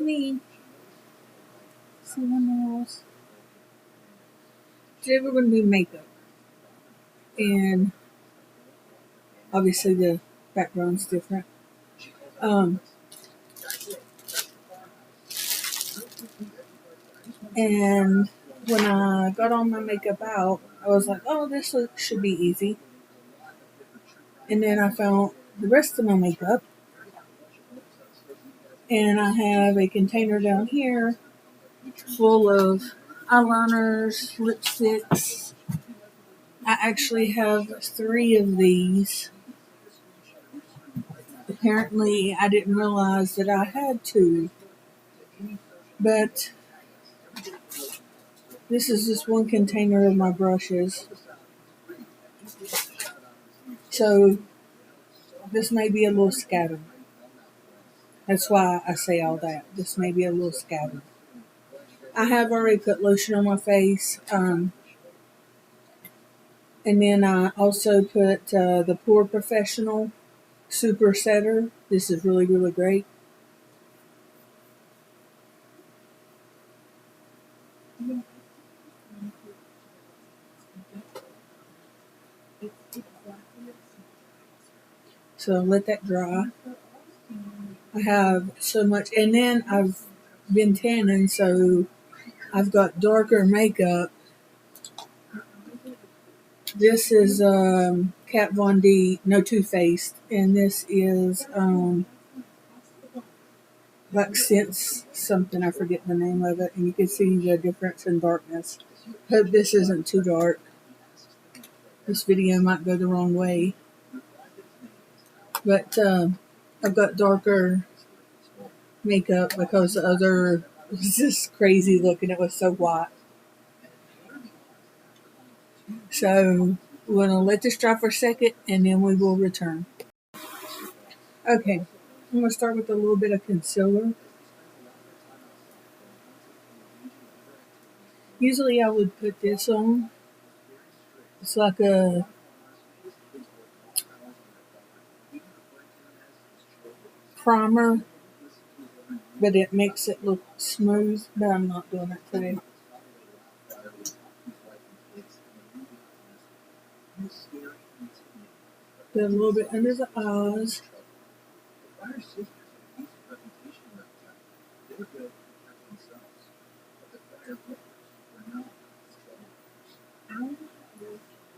me. Someone else. Today we're going to do makeup. And obviously the background's different. And when I got all my makeup out, I was like, oh, this should be easy. And then I found the rest of my makeup. And I have a container down here full of eyeliners, lipsticks. I actually have 3 of these. Apparently, I didn't realize that I had 2. But this is just one container of my brushes. So this may be a little scattered. That's why I say all that. This may be a little scattered. I have already put lotion on my face. And then I also put the Pore Professional Super Setter. This is really, really great. So let that dry. I have so much. And then I've been tanning, so I've got darker makeup. This is Kat Von D, no Too Faced, and this is like Sense something. I forget the name of it, and you can see the difference in darkness. Hope this isn't too dark. This video might go the wrong way, but I've got darker makeup because the other was just crazy looking. It was so white. So we're going to let this dry for a second and then we will return. Okay, I'm going to start with a little bit of concealer. Usually I would put this on. It's like a primer, but it makes it look smooth, but I'm not doing it today. Put a little bit under the eyes.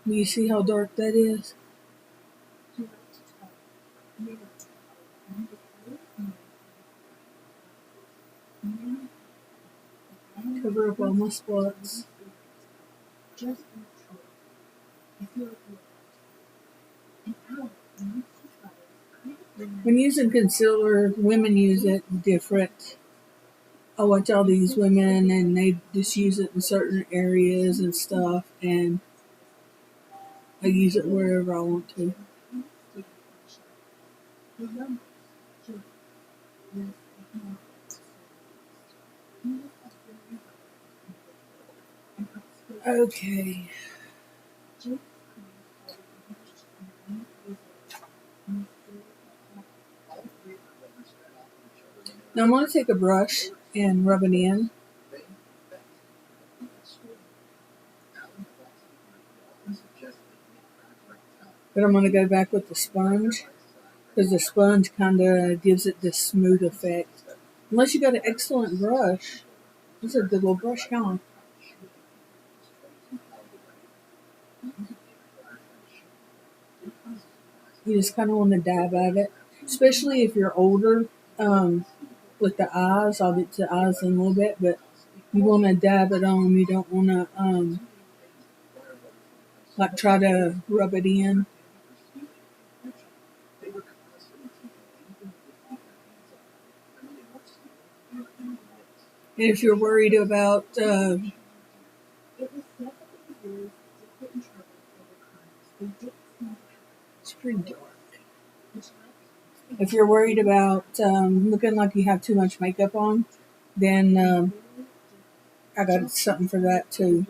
You see how dark that is? Cover up all my spots. When using concealer, women use it different. I watch all these women and they just use it in certain areas and stuff, and I use it wherever I want to. Okay. Now I'm going to take a brush and rub it in. But I'm going to go back with the sponge because the sponge kind of gives it this smooth effect. Unless you got an excellent brush. This is a good little brush, huh? You just kind of want to dab at it. Especially if you're older, with the eyes. I'll get to the eyes in a little bit, but you want to dab it on. You don't want to, like try to rub it in. And if you're worried about, it's pretty dark. If you're worried about looking like you have too much makeup on, then I got something for that too.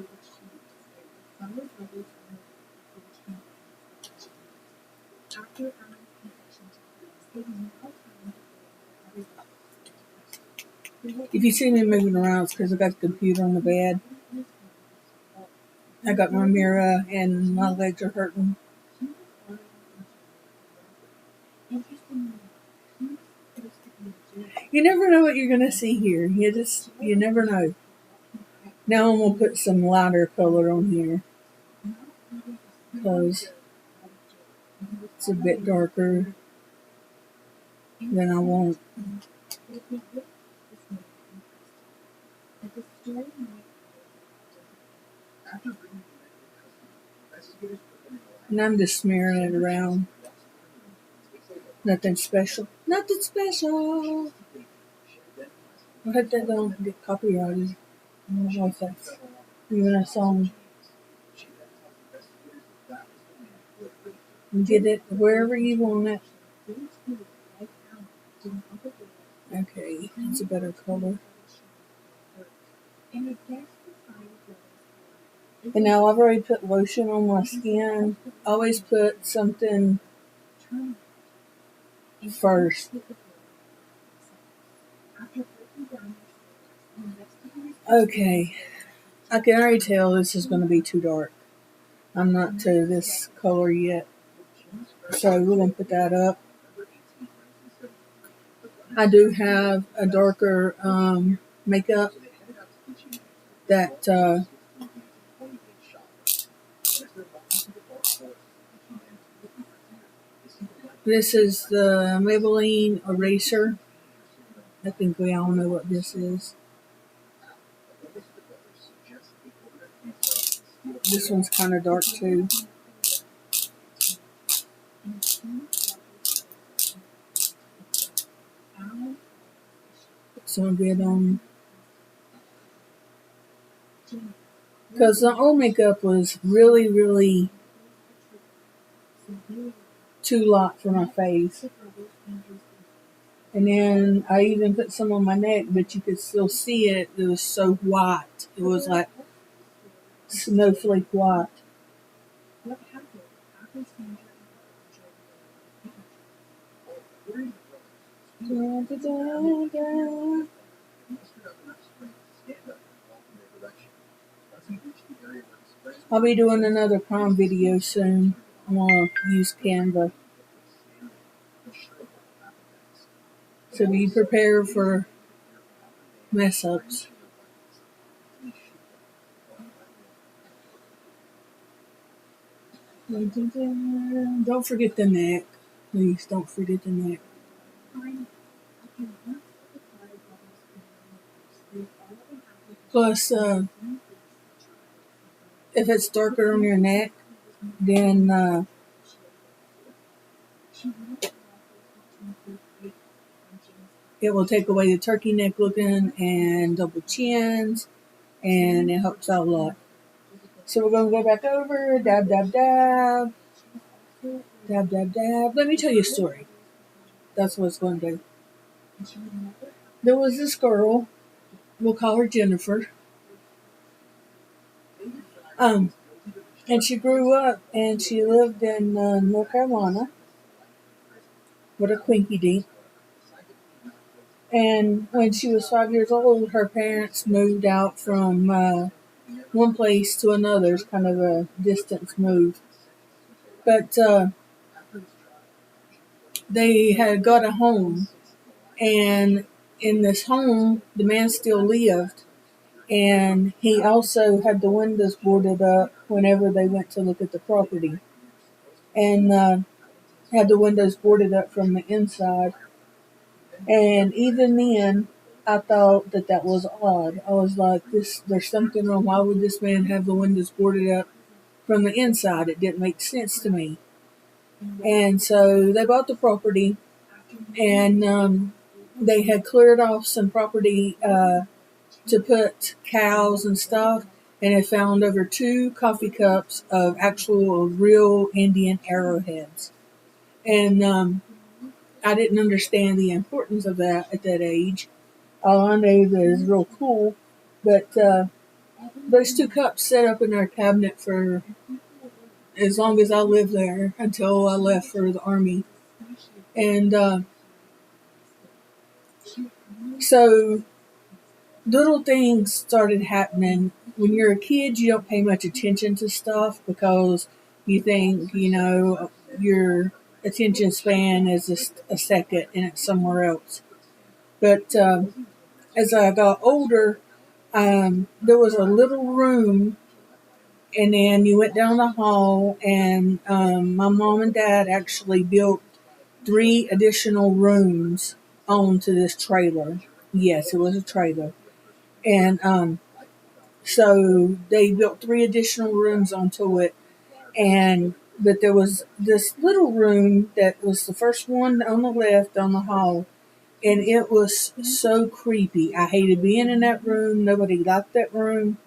If you see me moving around, it's because I got the computer on the bed. I got my mirror and my legs are hurting. You never know what you're going to see here. You never know. Now I'm going to put some lighter color on here because it's a bit darker than I want. And I'm just smearing it around. Nothing special. Nothing special. I hope that don't get copyrighted. I don't know if that's even a song. Get it wherever you want it. Okay, that's a better color. And now I've already put lotion on my skin. Always put something first. Okay, I can already tell this is going to be too dark. I'm not to this color yet. So we're going to put that up. I do have a darker makeup that this is the Maybelline Eraser. I think we all know what this is. This one's kind of dark too. So good on. Because the old makeup was really, really too light for my face. And then I even put some on my neck, but you could still see it. It was so white. It was like snowflake white. I'll be doing another prom video soon. I'm going to use Canva. So be prepared for mess ups. Don't forget the neck. Please don't forget the neck. Plus, if it's darker on your neck, then it will take away the turkey neck looking and double chins, and it helps out a lot. So we're going to go back over, dab, dab, dab, dab, dab, dab. Let me tell you a story. That's what it's going to do. There was this girl, we'll call her Jennifer, and she grew up and she lived in North Carolina with a quinky dink. And when she was 5 years old, her parents moved out from one place to another. It's kind of a distance move. But they had got a home. And in this home, the man still lived. And he also had the windows boarded up whenever they went to look at the property. And had the windows boarded up from the inside. And even then, I thought that was odd. I was like, there's something wrong. Why would this man have the windows boarded up from the inside? It didn't make sense to me. And so they bought the property, and they had cleared off some property to put cows and stuff, and they found over 2 coffee cups of actual real Indian arrowheads. And I didn't understand the importance of that at that age. All I knew that it was real cool. But those 2 cups set up in our cabinet for as long as I lived there until I left for the Army. And so little things started happening. When you're a kid, you don't pay much attention to stuff because you think, your attention span is a second and it's somewhere else. But as I got older, there was a little room, and then you went down the hall, and my mom and dad actually built 3 additional rooms onto this trailer. Yes, it was a trailer. And so they built 3 additional rooms onto it. And but there was this little room that was the first one on the left on the hall, and it was so creepy. I hated being in that room. Nobody liked that room.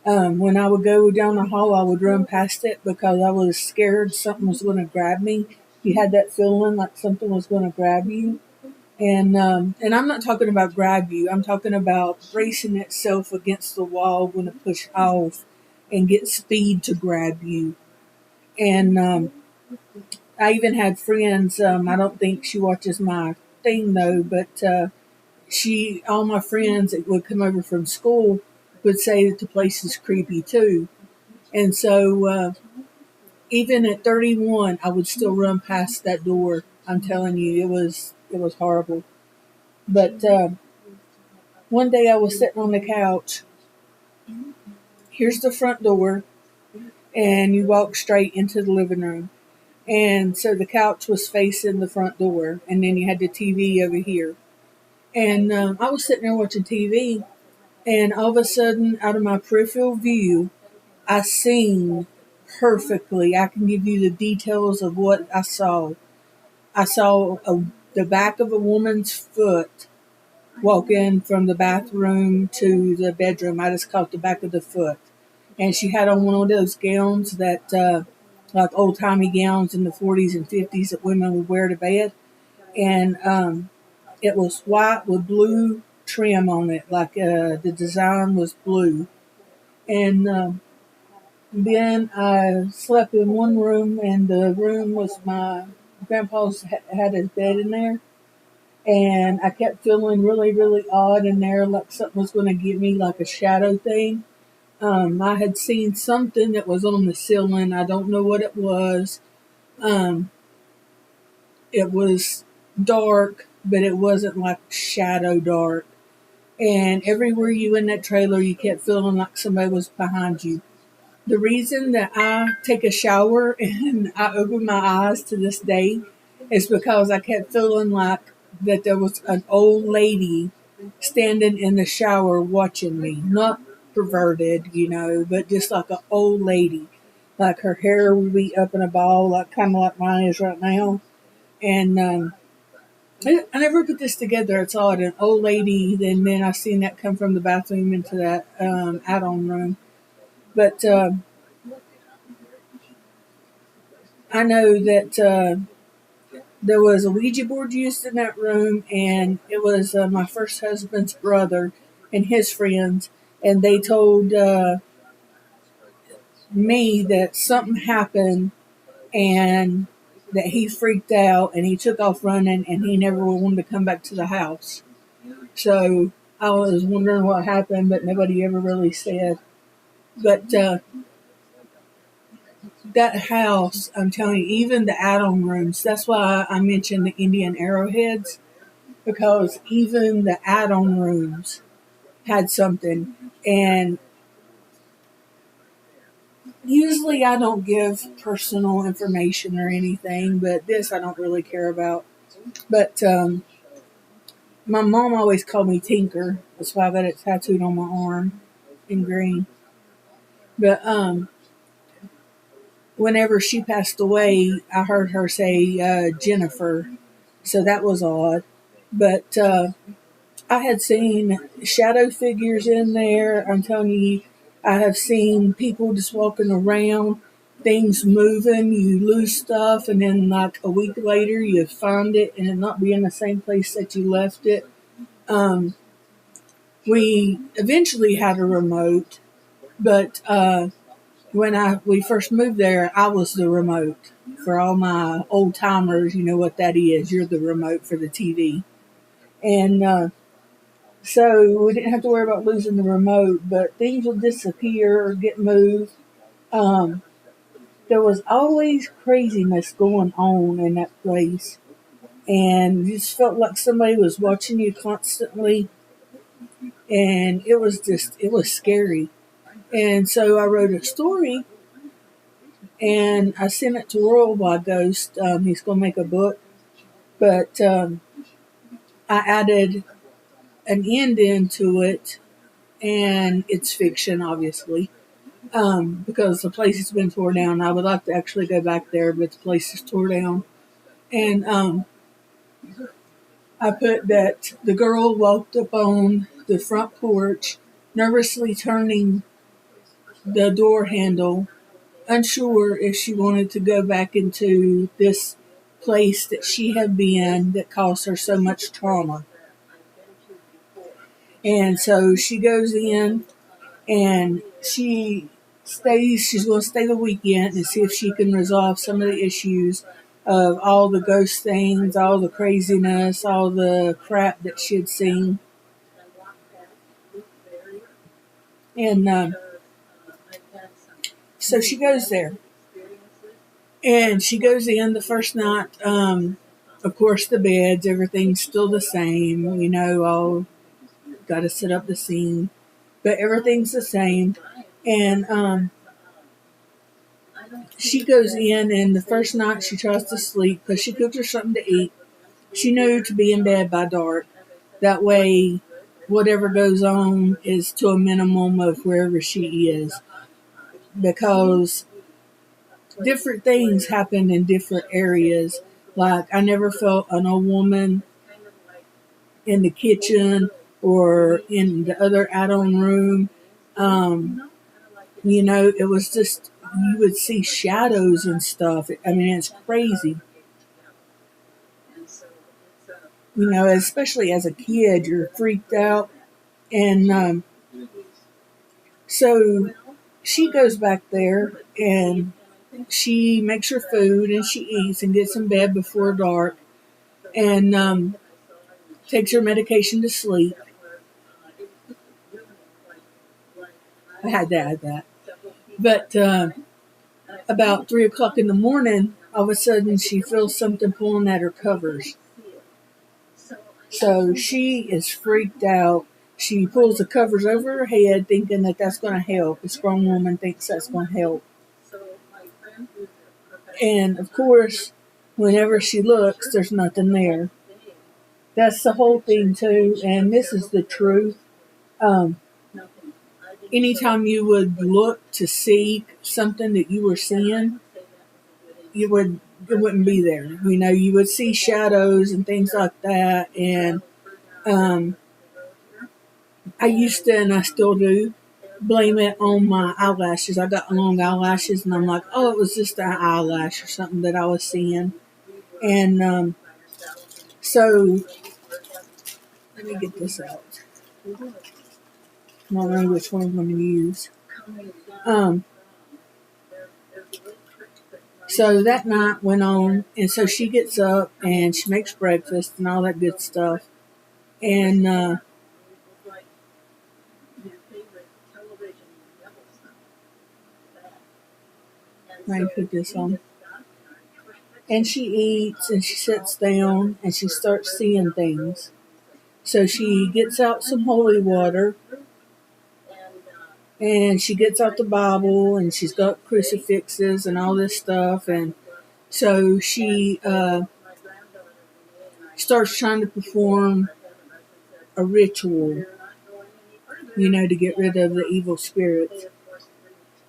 When I would go down the hall, I would run past it because I was scared something was going to grab me. You had that feeling like something was going to grab you. And I'm not talking about grab you. I'm talking about bracing itself against the wall, going to push off and get speed to grab you. And I even had friends. I don't think she watches my thing though, but all my friends that would come over from school would say that the place is creepy too. And so even at 31, I would still run past that door. I'm telling you, it was horrible. But one day I was sitting on the couch. Here's the front door, and you walk straight into the living room. And so the couch was facing the front door, and then you had the TV over here. And I was sitting there watching TV, and all of a sudden, out of my peripheral view, I seen perfectly. I can give you the details of what I saw. I saw the back of a woman's foot walking from the bathroom to the bedroom. I just caught the back of the foot. And she had on one of those gowns that, like old timey gowns in the 40s and 50s that women would wear to bed. And it was white with blue trim on it, like the design was blue. And then I slept in one room, and the room was my grandpa's had his bed in there. And I kept feeling really, really odd in there, like something was going to get me, like a shadow thing. I had seen something that was on the ceiling. I don't know what it was. Um, it was dark, but it wasn't like shadow dark. And everywhere you in that trailer, you kept feeling like somebody was behind you. The reason that I take a shower and I open my eyes to this day is because I kept feeling like that there was an old lady standing in the shower watching me. Not perverted, but just like an old lady. Like her hair would be up in a ball, like kind of like mine is right now. And I never put this together. It's odd. An old lady, and then I seen that come from the bathroom into that add-on room. But I know that there was a Ouija board used in that room, and it was my first husband's brother and his friends, and they told me that something happened and that he freaked out and he took off running and he never wanted to come back to the house. So I was wondering what happened, but nobody ever really said. But that house, I'm telling you, even the add-on rooms, that's why I mentioned the Indian arrowheads, because even the add-on rooms had something. And usually I don't give personal information or anything, but this I don't really care about. But my mom always called me Tinker. That's why I got it tattooed on my arm in green. But whenever she passed away, I heard her say Jennifer. So that was odd. But I had seen shadow figures in there. I'm telling you, I have seen people just walking around, things moving. You lose stuff, and then like a week later, you find it, and it not be in the same place that you left it. We eventually had a remote, but when we first moved there, I was the remote. For all my old timers, you know what that is. You're the remote for the TV. And So we didn't have to worry about losing the remote, but things would disappear or get moved. Um, there was always craziness going on in that place, and you just felt like somebody was watching you constantly, and it was scary. And so I wrote a story, and I sent it to Worldwide Ghost. He's going to make a book, but I added an ending to it, and it's fiction, obviously, because the place has been torn down. I would like to actually go back there, but the place is torn down. And I put that the girl walked up on the front porch, nervously turning the door handle, unsure if she wanted to go back into this place that she had been that caused her so much trauma. And so she goes in and she's going to stay the weekend and see if she can resolve some of the issues of all the ghost things, all the craziness, all the crap that she had seen. And so she goes there. And she goes in the first night. Of course, the beds, everything's still the same. All got to set up the scene. But everything's the same. And she goes in, and the first night she tries to sleep because she cooked her something to eat. She knew to be in bed by dark. That way, whatever goes on is to a minimum of wherever she is. Because different things happen in different areas. Like, I never felt an old woman in the kitchen or in the other add-on room. It was just, you would see shadows and stuff. I mean, it's crazy. Especially as a kid, you're freaked out. And so she goes back there and she makes her food and she eats and gets in bed before dark and takes her medication to sleep. I had to add that. But about 3 o'clock in the morning, all of a sudden she feels something pulling at her covers. So she is freaked out. She pulls the covers over her head thinking that that's going to help. A strong woman thinks that's going to help. And of course, whenever she looks, there's nothing there. That's the whole thing too, and this is the truth. Anytime you would look to see something that you were seeing, it wouldn't be there. You would see shadows and things like that. And I used to, and I still do, blame it on my eyelashes. I got long eyelashes, and I'm like, oh, it was just an eyelash or something that I was seeing. And so let me get this out. I don't know which one I'm going to use. So that night went on, and so she gets up and she makes breakfast and all that good stuff. And let me put this on. And she eats and she sits down and she starts seeing things. So she gets out some holy water and she gets out the Bible and she's got crucifixes and all this stuff. And so she starts trying to perform a ritual, to get rid of the evil spirits.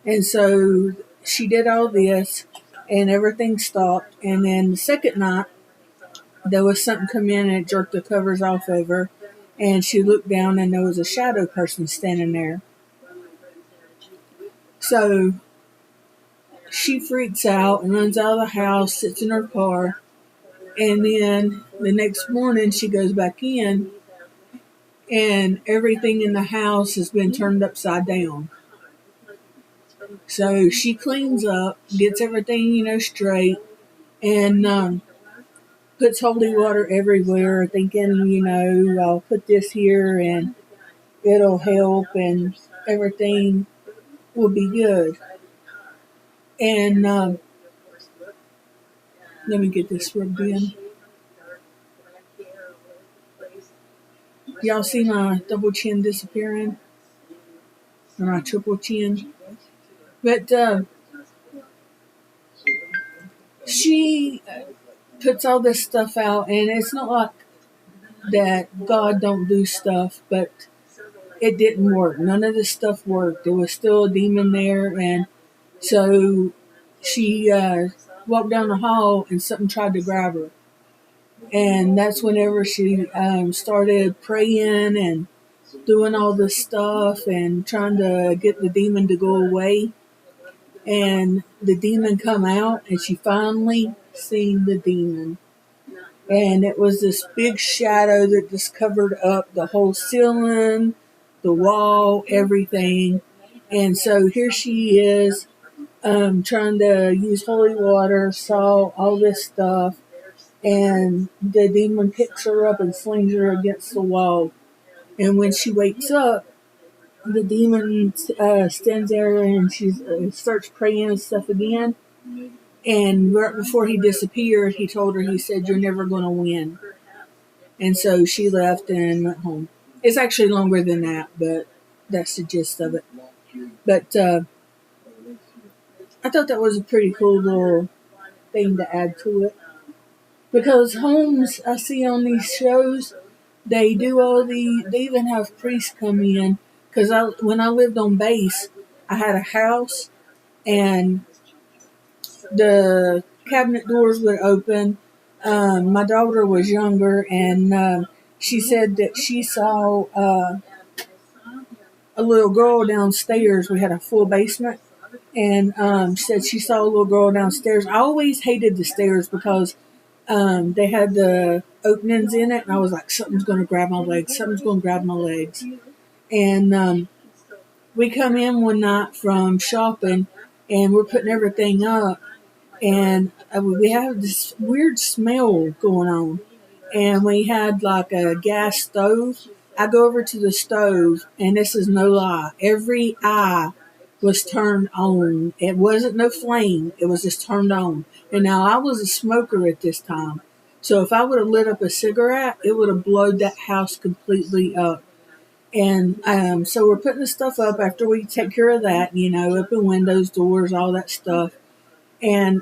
And so she did all this and everything stopped. And then the second night, there was something come in and it jerked the covers off of her. And she looked down and there was a shadow person standing there. So she freaks out and runs out of the house, sits in her car. And then the next morning she goes back in and everything in the house has been turned upside down. So she cleans up, gets everything, straight, and puts holy water everywhere, thinking, I'll put this here and it'll help and everything will be good. And let me get this rubbed in. Y'all see my double chin disappearing? Or my triple chin? But she puts all this stuff out, and it's not like that God don't do stuff, but it didn't work. None of this stuff worked. There was still a demon there, and so she walked down the hall, and something tried to grab her. And that's whenever she started praying and doing all this stuff and trying to get the demon to go away. And the demon come out, and she finally seen the demon. And it was this big shadow that just covered up the whole ceiling, the wall, everything. And so here she is, trying to use holy water, salt, all this stuff. And the demon picks her up and slings her against the wall. And when she wakes up, the demon stands there and she starts praying and stuff again. And right before he disappeared, he told her, he said, "You're never going to win." And so she left and went home. It's actually longer than that, but that's the gist of it. But I thought that was a pretty cool little thing to add to it. Because homes I see on these shows, they do they even have priests come in. Because when I lived on base, I had a house and the cabinet doors would open. My daughter was younger, and she said that she saw a little girl downstairs. We had a full basement, and she said she saw a little girl downstairs. I always hated the stairs because they had the openings in it, and I was like, something's going to grab my legs. Something's going to grab my legs. And we come in one night from shopping, and we're putting everything up, and we have this weird smell going on. And we had like a gas stove. I go over to the stove, and this is no lie. Every eye was turned on. It wasn't no flame. It was just turned on. And now I was a smoker at this time. So if I would have lit up a cigarette, it would have blown that house completely up. And so we're putting the stuff up after we take care of that, open windows, doors, all that stuff. And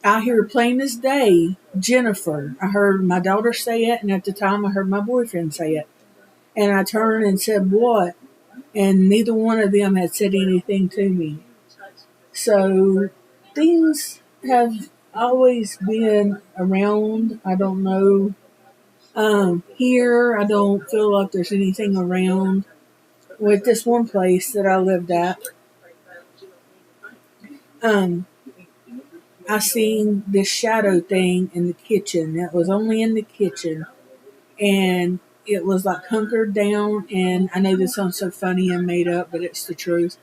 I hear plain as day, Jennifer. I heard my daughter say it, and at the time I heard my boyfriend say it. And I turned and said, "What?" And neither one of them had said anything to me. So things have always been around. I don't know. Here, I don't feel like there's anything around. With this one place that I lived at, I seen this shadow thing in the kitchen. It was only in the kitchen. And it was like hunkered down. And I know this sounds so funny and made up, but it's the truth.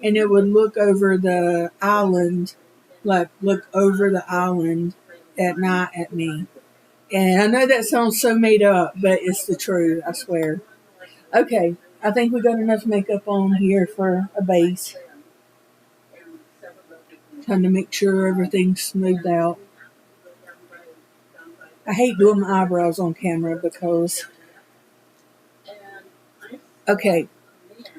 And it would look over the island, like look over the island at night at me. And I know that sounds so made up, but it's the truth, I swear. Okay, I think we got enough makeup on here for a base. Trying to make sure everything's smoothed out. I hate doing my eyebrows on camera because... Okay,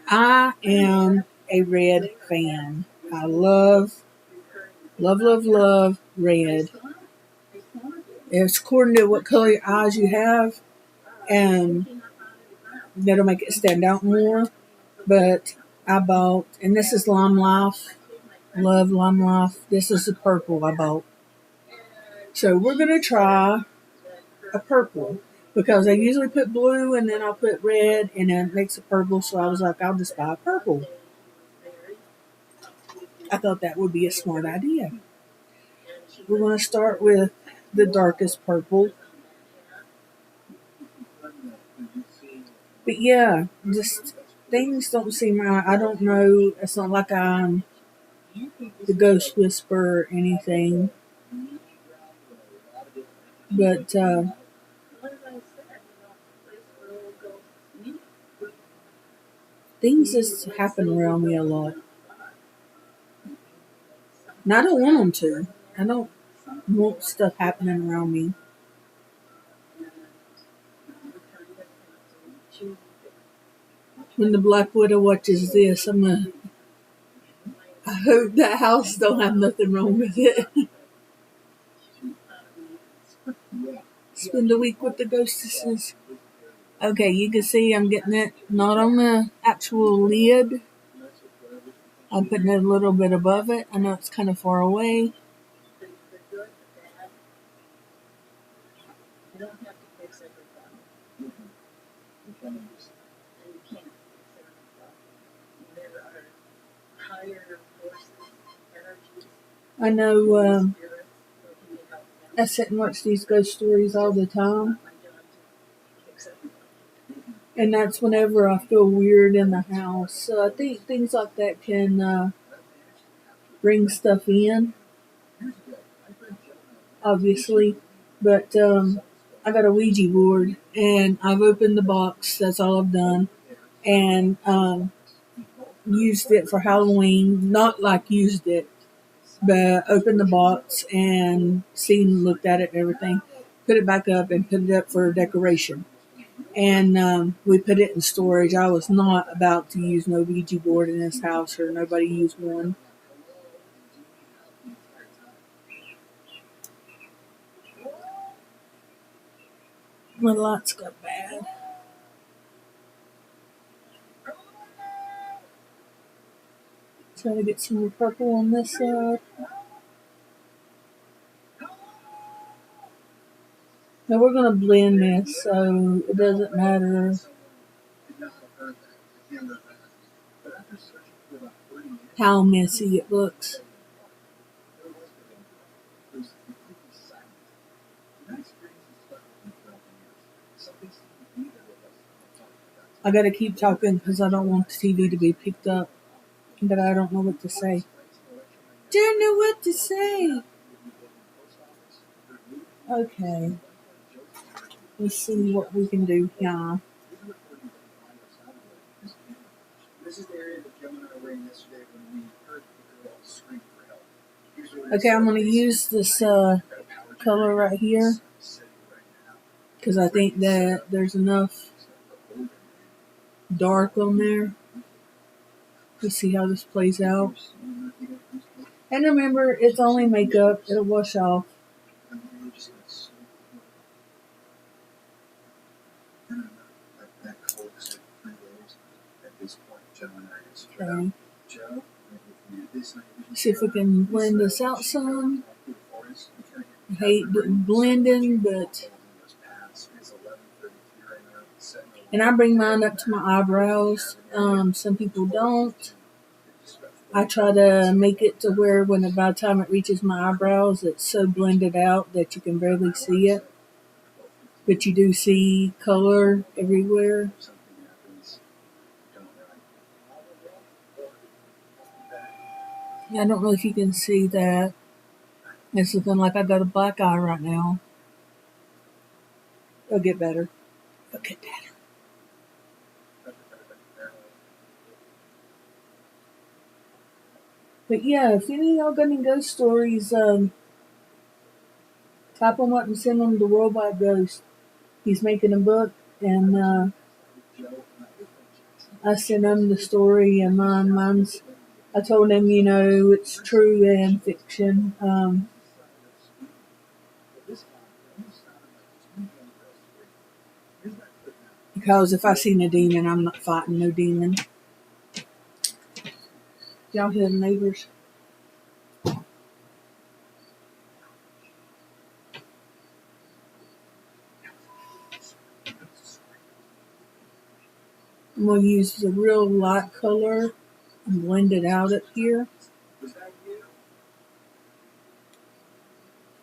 I am a red fan. I love red. It's according to what color eyes you have, and that'll make it stand out more. But I bought, and this is Lime Life. Love Lime Life. This is the purple I bought. So we're going to try a purple because I usually put blue and then I'll put red and then it makes a purple. So I was like, I'll just buy a purple. I thought that would be a smart idea. We're going to start with the darkest purple. But yeah, just things don't seem right. I don't know. It's not like I'm the ghost whisperer or anything. But things just happen around me a lot. And I don't want them to. I don't want stuff happening around me. When the Black Widow watches this, I hope that house don't have nothing wrong with it. Spend a week with the ghostesses. Okay, you can see I'm getting it not on the actual lid. I'm putting it a little bit above it. I know it's kind of far away. I know I sit and watch these ghost stories all the time. And that's whenever I feel weird in the house. So I think things like that can bring stuff in, obviously. But I got a Ouija board and I've opened the box. That's all I've done. And used it for Halloween. Not like used it, but opened the box and looked at it and everything. Put it back up and put it up for decoration. And we put it in storage. I was not about to use no Ouija board in this house, or nobody used one. My lights got bad. Trying to get some more purple on this side. Now we're going to blend this so it doesn't matter how messy it looks. I got to keep talking because I don't want the TV to be picked up, but I don't know what to say. Don't know what to say. Okay. Let's see what we can do here. Okay, I'm going to use this color right here because I think that there's enough dark on there. Let's see how this plays out. And remember, it's only makeup. It'll wash off. Okay. See if we can blend this out some. I hate blending, but... And I bring mine up to my eyebrows. Some people don't. I try to make it to where by the time it reaches my eyebrows, it's so blended out that you can barely see it. But you do see color everywhere. I don't know if you can see that. It's looking like I got a black eye right now. It'll get better. It'll get better. But yeah, if any of y'all got any ghost stories, type them up and send them to Worldwide Ghost. He's making a book, and I sent him the story, and mine's. I told him, it's true and fiction. Because if I seen a demon, I'm not fighting no demon. Y'all hear the neighbors? I'm going to use the real light color and blend it out up here.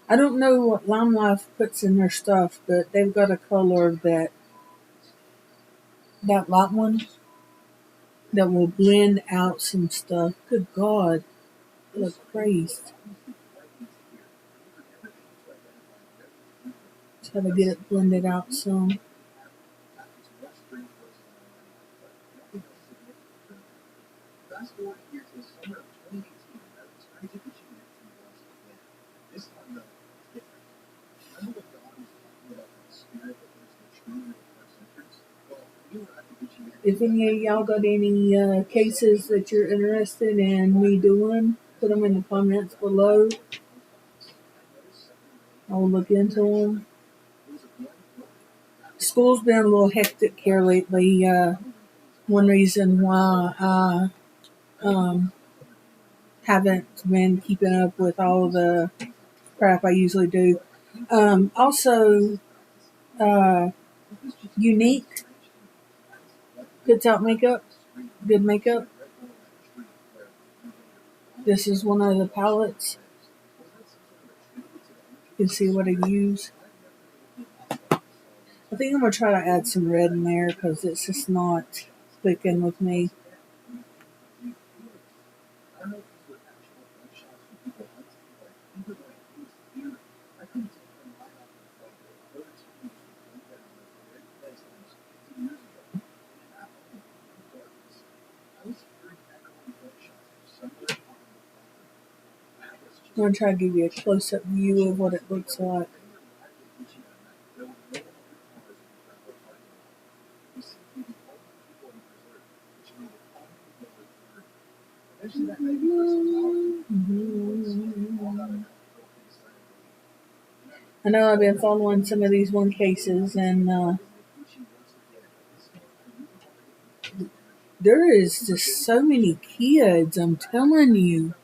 I don't know what Lime Life puts in their stuff, but they've got a color that light one that will blend out some stuff. Good God, look crazy. Try to get it blended out some. If any of y'all got any cases that you're interested in me doing, put them in the comments below. I'll look into them. School's been a little hectic here lately. One reason why I haven't been keeping up with all the crap I usually do. Also, Unique puts out makeup, good makeup. This is one of the palettes. You can see what I use. I think I'm going to try to add some red in there because it's just not clicking with me. I'm going to try to give you a close-up view of what it looks like. I know I've been following some of these one cases, and there is just so many kids, I'm telling you.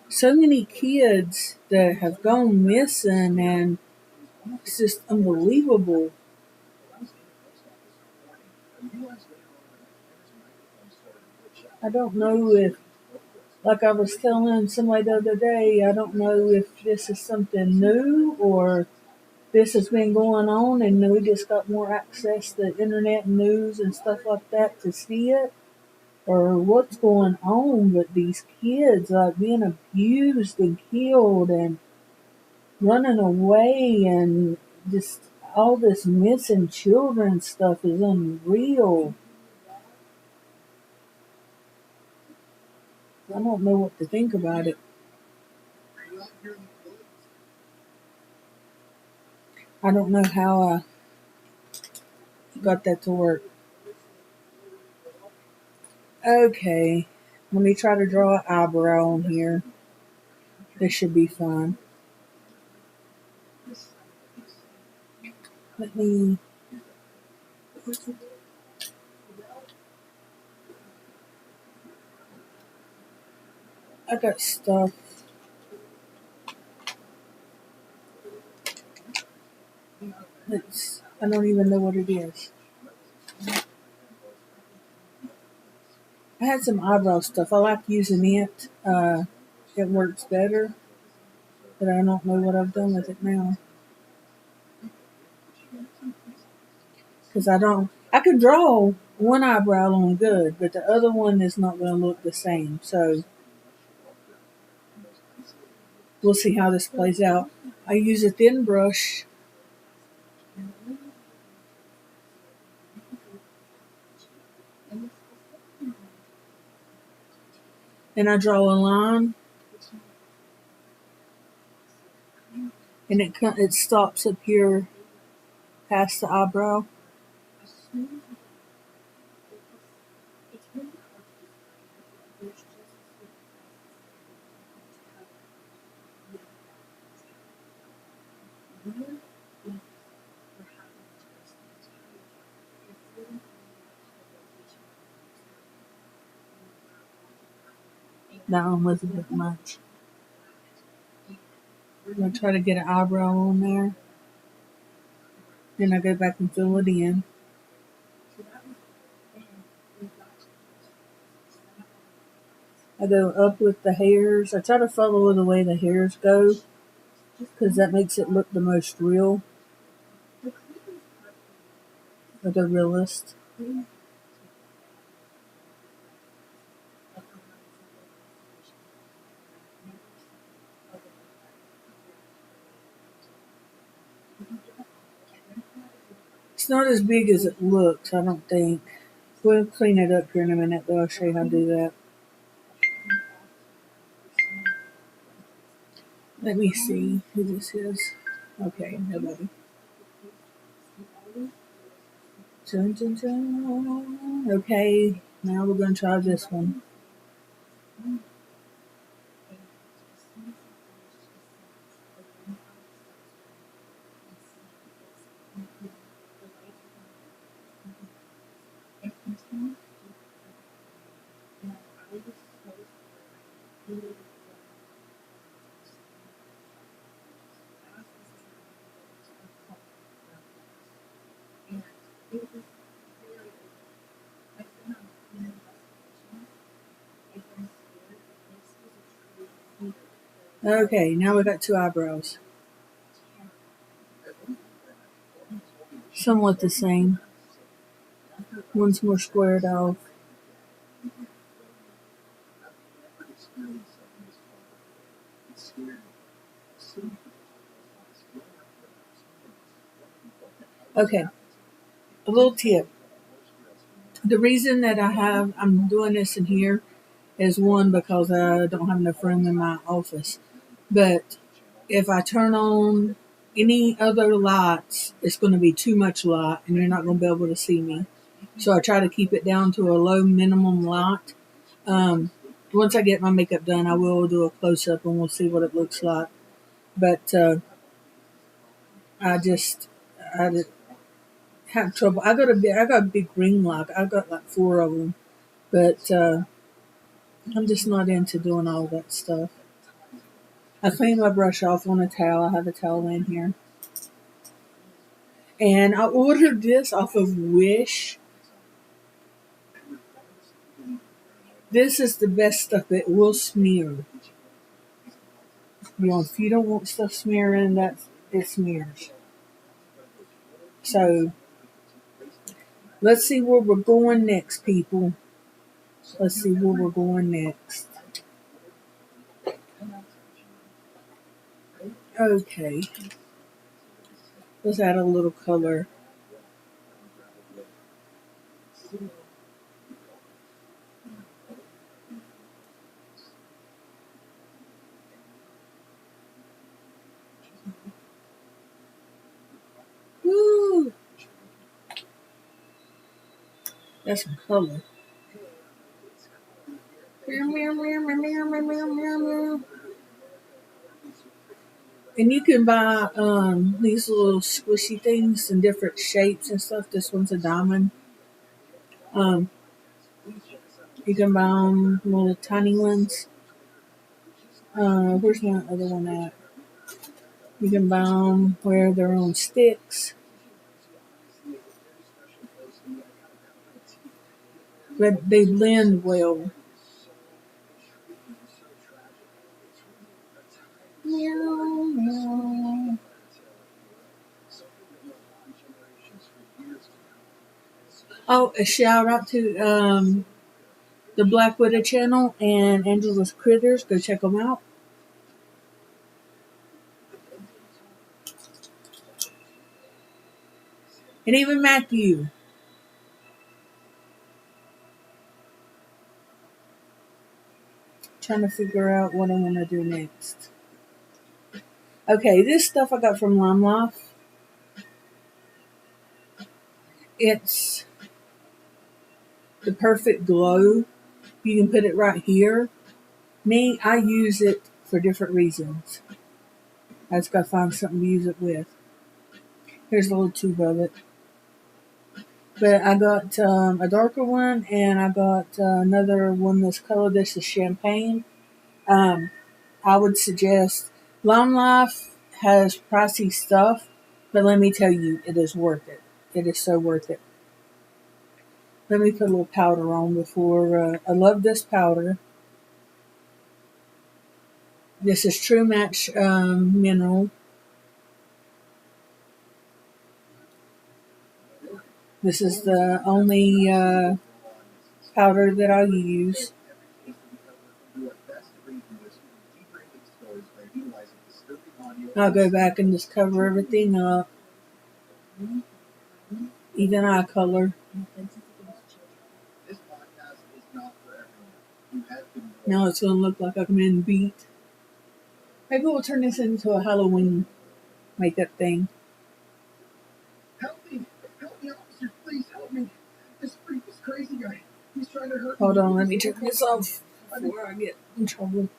So many kids that have gone missing, and it's just unbelievable. I don't know if, like I was telling somebody the other day, I don't know if this is something new or this has been going on and we just got more access to internet and news and stuff like that to see it, or what's going on. But these kids are being abused and killed and running away, and just all this missing children stuff is unreal. I don't know what to think about it. I don't know how I got that to work. Okay, let me try to draw an eyebrow on here. This should be fun. Let me. I got stuff. I don't even know what it is. I had some eyebrow stuff. I like using it. It works better, but I don't know what I've done with it now. Because I could draw one eyebrow on good, but the other one is not going to look the same. So we'll see how this plays out. I use a thin brush. And I draw a line. And it stops up here past the eyebrow. That one was a bit much. I'm going to try to get an eyebrow on there. Then I go back and fill it in. I go up with the hairs. I try to follow the way the hairs go because that makes it look the most real. Like a realist. It's not as big as it looks, I don't think. We'll clean it up here in a minute, though. I'll show you how to do that. Let me see who this is. Okay, nobody. Dun, dun, dun. Okay, now we're going to try this one. Okay, now we got two eyebrows. Somewhat the same. One's more squared off. Okay, a little tip. The reason that I'm doing this in here is one, because I don't have enough room in my office. But if I turn on any other lights, it's going to be too much light and you're not going to be able to see me. So I try to keep it down to a low minimum light. Once I get my makeup done, I will do a close up and we'll see what it looks like. But I just have trouble. I got a big ring light. I got like 4 of them, but I'm just not into doing all that stuff. I clean my brush off on a towel. I have a towel in here. And I ordered this off of Wish. This is the best stuff. It will smear. You know, if you don't want stuff smearing, it smears. So let's see where we're going next, people. Let's see where we're going next. Okay. Let's add a little color. Woo! That's some color. And you can buy these little squishy things in different shapes and stuff. This one's a diamond. You can buy them little tiny ones. Where's my other one at? You can buy them where they're on sticks. But they blend well. Meow, meow. Oh, a shout out to the Black Widow channel and Angela's Critters. Go check them out. And even Matthew. Trying to figure out what I want to do next. Okay, this stuff I got from Lime Life. It's the perfect glow. You can put it right here. Me, I use it for different reasons. I just got to find something to use it with. Here's a little tube of it. But I got a darker one, and I got another one this color. This is champagne. I would suggest Lime Life has pricey stuff, but let me tell you, it is worth it. It is so worth it. Let me put a little powder on before. I love this powder. This is True Match Mineral. This is the only powder that I use. I'll go back and just cover everything up. even eye color. Now it's going to look like I'm in beat. Maybe we'll turn this into a Halloween makeup thing. Help me, officer, please help me. This freak is crazy guy. He's trying to hurt me. Hold on, let me turn this off before I get in trouble.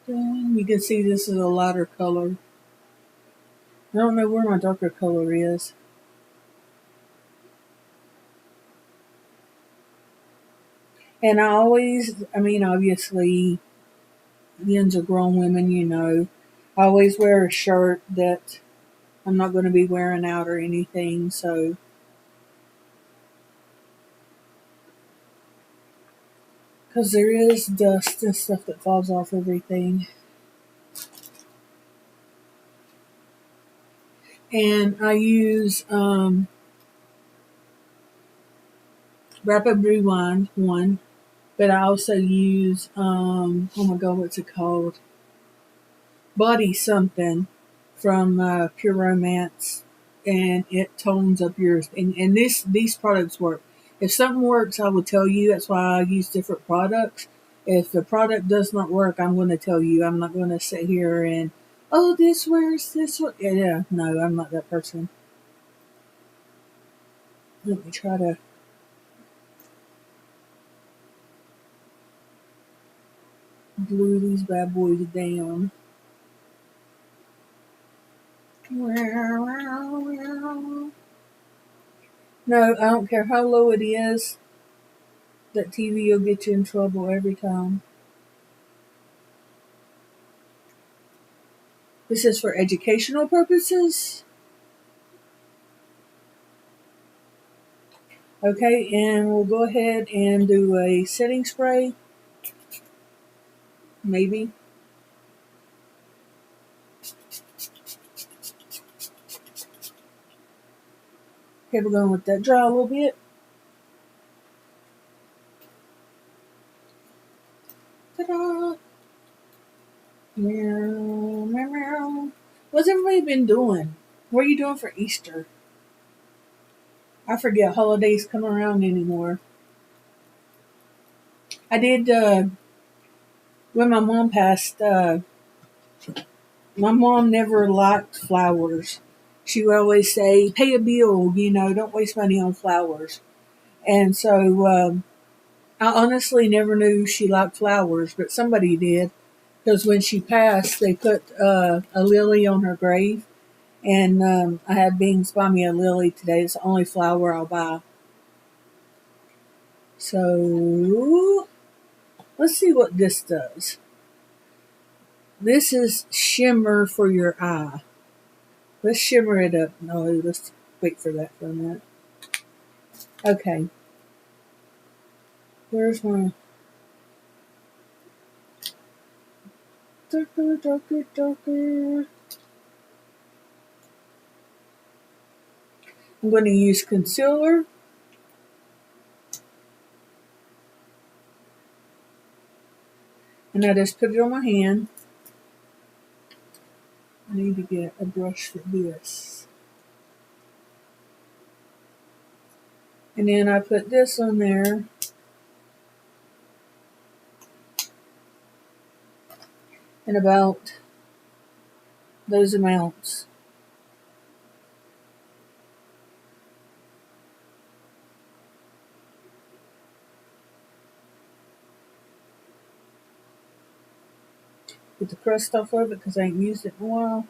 You can see this is a lighter color. I don't know where my darker color is. And obviously, Yens are grown women, you know. I always wear a shirt that I'm not going to be wearing out or anything, so. Because there is dust and stuff that falls off everything. And I use Rapid Rewind one, but I also use, oh my god, what's it called? Body something from Pure Romance, and it tones up yours. And these products work. If something works, I will tell you. That's why I use different products. If the product does not work, I'm going to tell you. I'm not going to sit here and, oh, this works, this one. Yeah, no, I'm not that person. Let me try to. Glue these bad boys down. No, I don't care how low it is. That TV will get you in trouble every time. This is for educational purposes. Okay, and we'll go ahead and do a setting spray. Maybe. Okay, we're going to let that dry a little bit. Ta-da! Meow, meow, meow. What's everybody been doing? What are you doing for Easter? I forget holidays come around anymore. I did, when my mom passed, my mom never liked flowers. She would always say, pay a bill, don't waste money on flowers. And so I honestly never knew she liked flowers, but somebody did. Because when she passed, they put a lily on her grave. And I had Bings buy me a lily today. It's the only flower I'll buy. So let's see what this does. This is shimmer for your eye. Let's shimmer it up. No, let's wait for that for a minute. Okay. Where's my darker, darker, darker? I'm going to use concealer. And I just put it on my hand. I need to get a brush for this. And then I put this on there. And about those amounts. Get the crust off of it because I ain't used it in a while.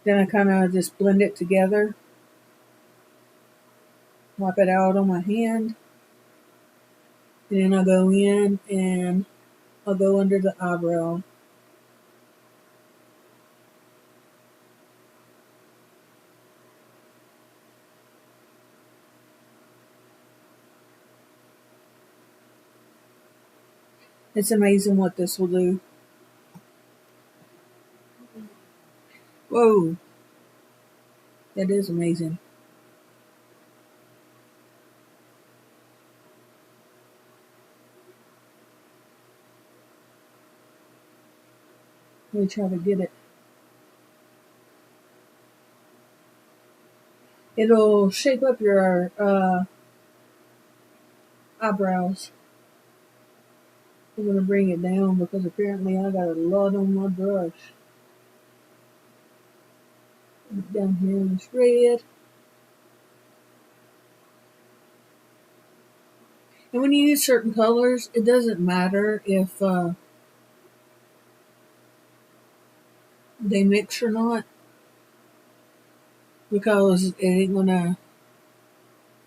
Then I kind of just blend it together. Wipe it out on my hand. Then I'll go in and I'll go under the eyebrow. It's amazing what this will do. Whoa. That is amazing. Let me try to get it. It'll shape up your eyebrows. I'm going to bring it down because apparently I got a lot on my brush. Down here in this red. And when you use certain colors, it doesn't matter if they mix or not, because it ain't gonna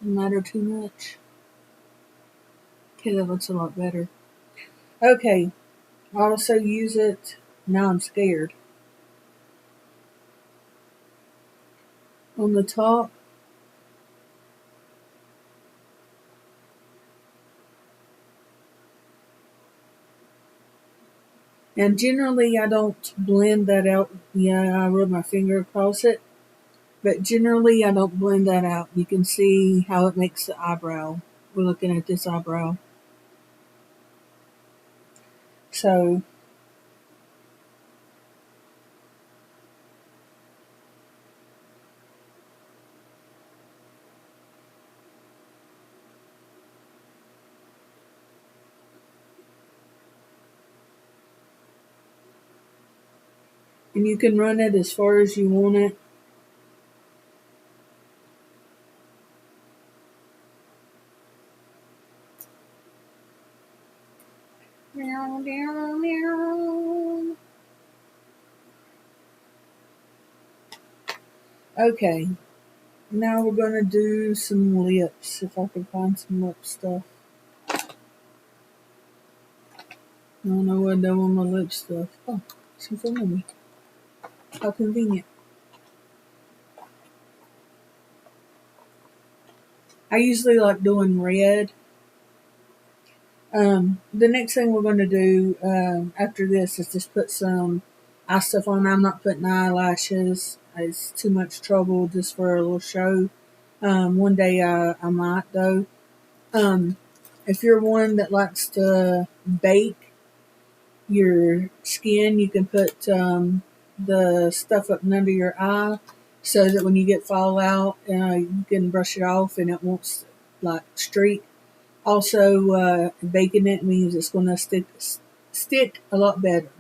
matter too much. Okay, that looks a lot better. Okay, I also use it, now I'm scared, on the top. And generally I don't blend that out. Yeah, I rub my finger across it. But generally I don't blend that out. You can see how it makes the eyebrow. We're looking at this eyebrow. So, and you can run it as far as you want it. Meow, meow, meow. Okay, now we're gonna do some lips, if I can find some lip stuff. I don't know what I done with my lip stuff. Oh, it's in front of me. How convenient. I usually like doing red. The next thing we're gonna do after this is just put some eye stuff on. I'm not putting eyelashes. It's too much trouble just for a little show. One day I might though. If you're one that likes to bake your skin, you can put the stuff up and under your eye so that when you get fallout, you can brush it off and it won't like streak. Also, baking it means it's going to stick a lot better.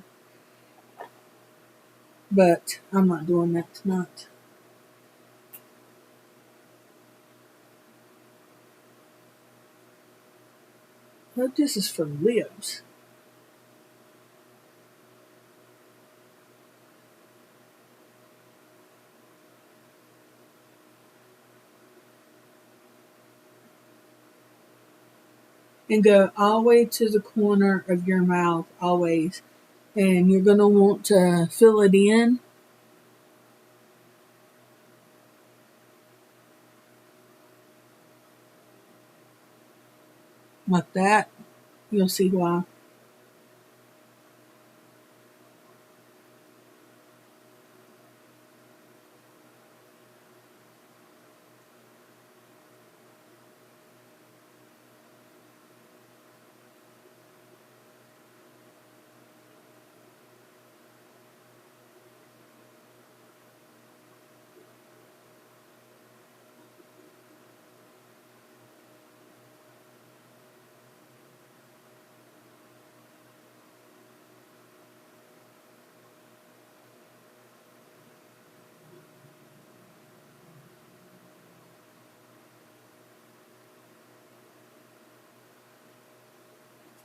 But I'm not doing that tonight. I hope this is for lips. And go all the way to the corner of your mouth, always. And you're going to want to fill it in like that. You'll see why.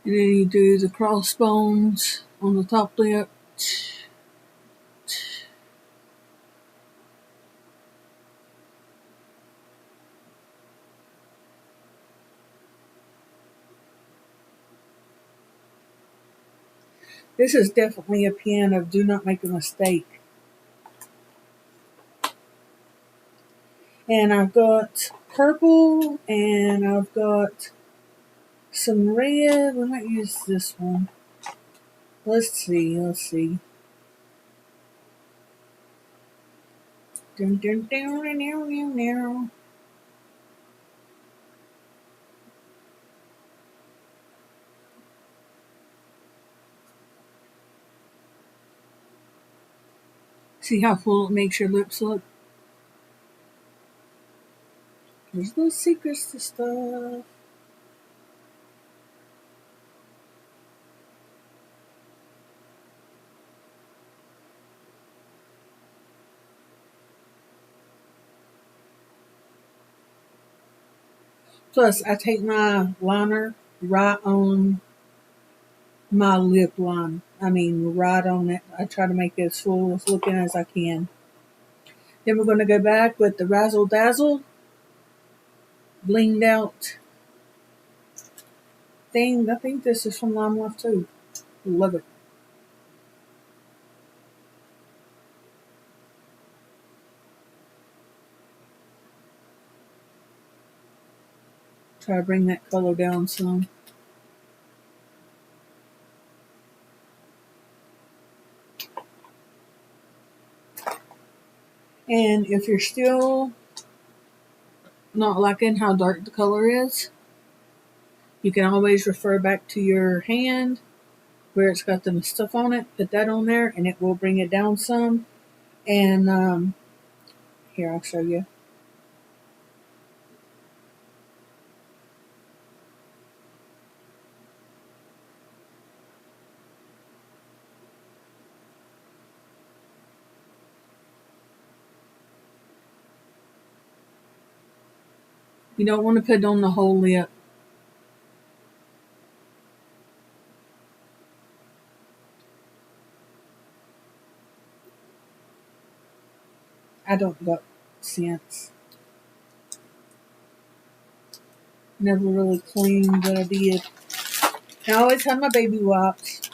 And then you do the crossbones on the top lip. This is definitely a pen of do not make a mistake. And I've got purple and I've got some red. We might use this one. Let's see. Dun, dun, dun, dun, dun, dun, dun. See how full it makes your lips look? There's no secrets to stuff. Plus, I take my liner right on my lip line. I mean, right on it. I try to make it as full as looking as I can. Then we're going to go back with the Razzle Dazzle blinged out thing. I think this is from Lime Life too. Love it. Try to bring that color down some. And if you're still not liking how dark the color is, you can always refer back to your hand where it's got the stuff on it. Put that on there and it will bring it down some. And here, I'll show you. You don't want to put on the whole lip. I don't got sense. Never really cleaned, but I did. I always have my baby wipes.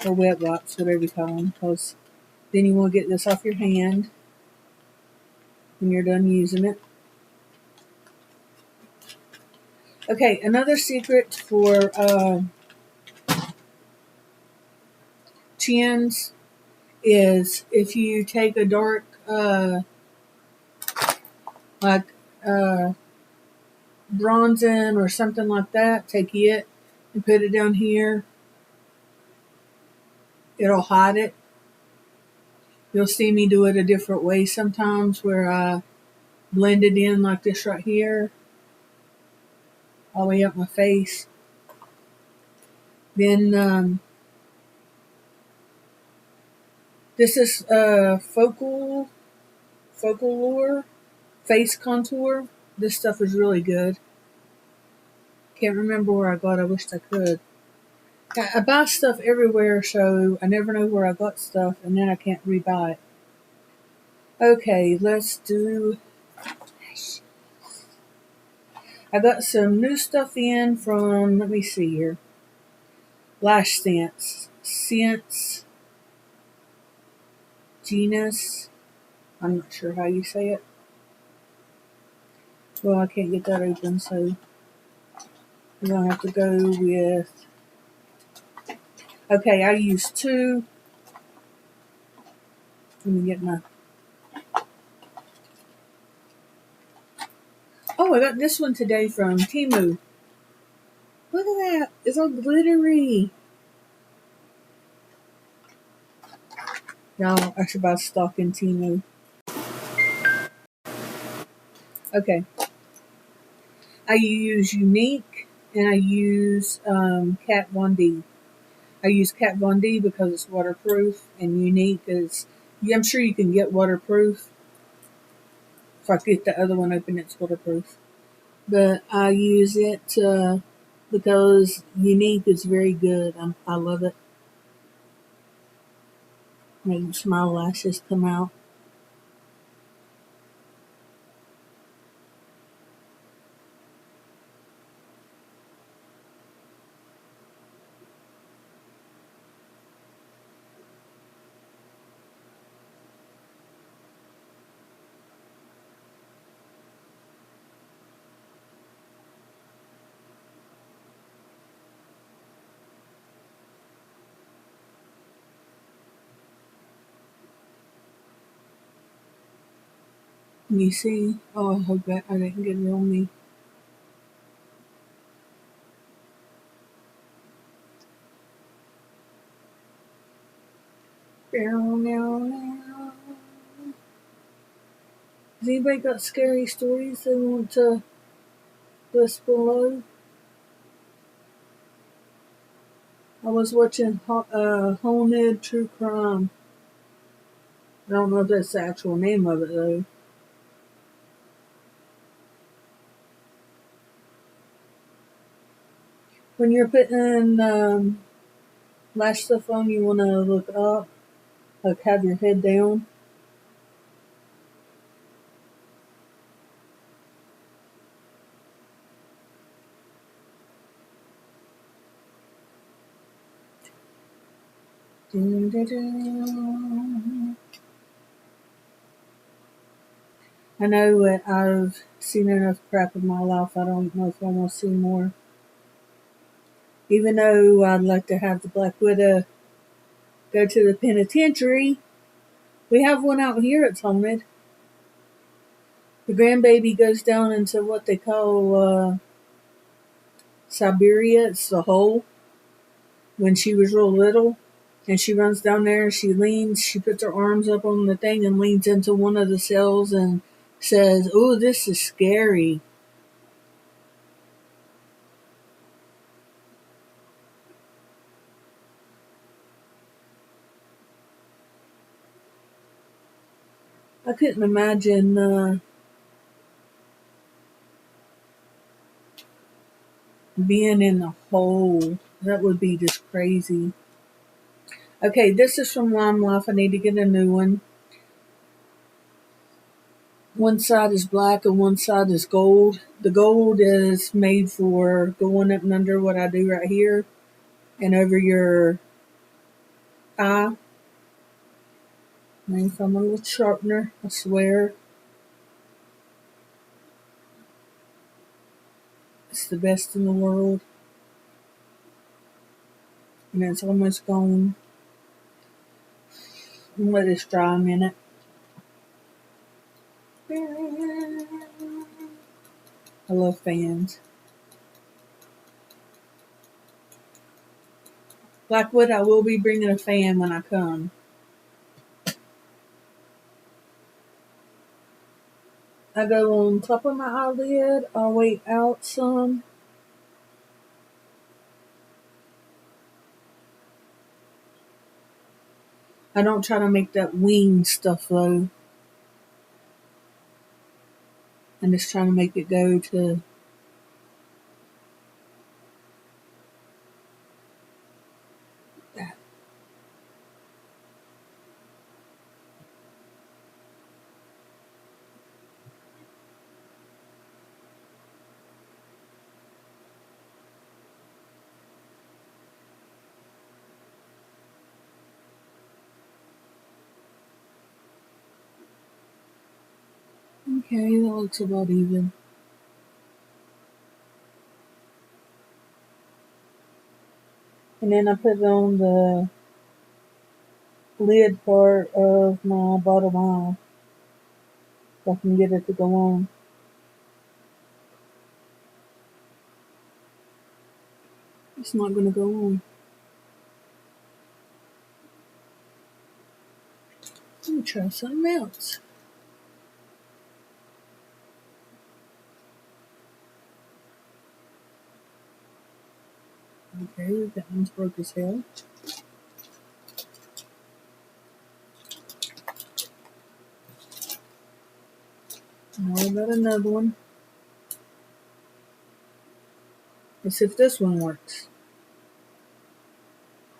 Or wet wipes, whatever you call them. Because then you want to get this off your hand when you're done using it. Okay, another secret for chins is if you take a dark, like bronzing or something like that, take it and put it down here. It'll hide it. You'll see me do it a different way sometimes where I blend it in like this right here, all the way up my face. Then this is Focal Lure Face Contour. This stuff is really good. Can't remember where I got it. I wish I could. I buy stuff everywhere, so I never know where I got stuff, and then I can't rebuy it. Okay, let's do. I got some new stuff in from, let me see here. Lash Sense Genus. I'm not sure how you say it. Well, I can't get that open, so we're going to have to go with. Okay, I used two. Let me get my. Oh, I got this one today from Temu. Look at that. It's all glittery. Y'all, I should buy stock in Temu. Okay. I use Unique and I use Kat Von D. I use Kat Von D because it's waterproof, and Unique is. I'm sure you can get waterproof. If I get the other one open, it's waterproof. But I use it because Unique is very good. I love it. Makes my lashes come out. You see? Oh, I hope that I didn't get it on me. Has anybody got scary stories they want to list below? I was watching Haunted True Crime. I don't know if that's the actual name of it though. When you're putting lash stuff on, you want to look up, like have your head down. Dun, dun, dun. I know that I've seen enough crap in my life. I don't know if I want to see more. Even though I'd like to have the Black Widow go to the penitentiary, we have one out here at Haunted. The grandbaby goes down into what they call Siberia. It's the hole. When she was real little, and she runs down there, she puts her arms up on the thing and leans into one of the cells and says, "Oh, this is scary." I couldn't imagine being in the hole. That would be just crazy. Okay, this is from Lime Life. I need to get a new one. One side is black and one side is gold. The gold is made for going up and under what I do right here and over your eye. And from a little sharpener, I swear. It's the best in the world. And it's almost gone. I'm gonna let this dry a minute. I love fans. Blackwood, I will be bringing a fan when I come. I go on top of my eyelid. I'll wait out some. I don't try to make that wing stuff though. I'm just trying to make it go to that. Okay, that looks about even. And then I put it on the lid part of my bottom eye so I can get it to go on. It's not going to go on. Let me try something else. Okay, that one's broke as hell. Now I got another one. Let's see if this one works.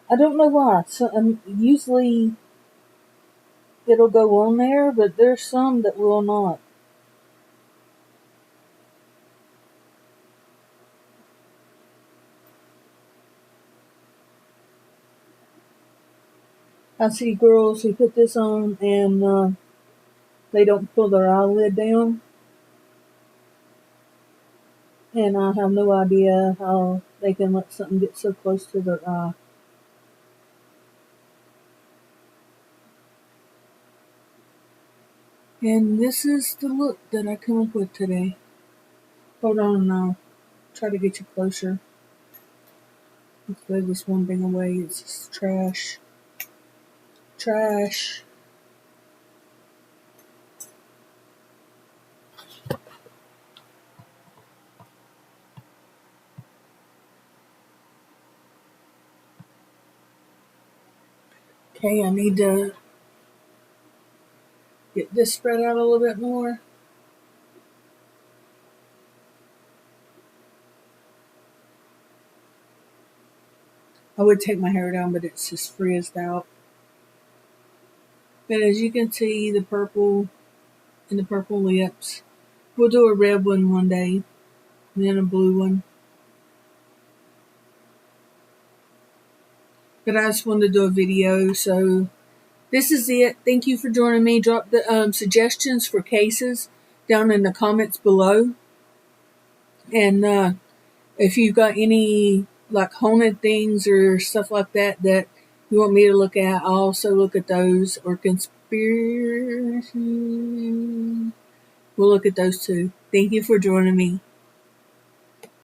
I don't know why. So, usually it'll go on there, but there's some that will not. I see girls who put this on and they don't pull their eyelid down. And I have no idea how they can let something get so close to their eye. And this is the look that I come up with today. Hold on now. Try to get you closer. Let's throw this one thing away. It's just trash. trash. Okay, I need to get this spread out a little bit more. I would take my hair down, but it's just frizzed out. But as you can see, the purple and the purple lips. We'll do a red one day, and then a blue one. But I just wanted to do a video, so this is it. Thank you for joining me. Drop the suggestions for cases down in the comments below. And if you've got any like haunted things or stuff like that that you want me to look at, I'll also look at those. Or conspiracy. We'll look at those too. Thank you for joining me.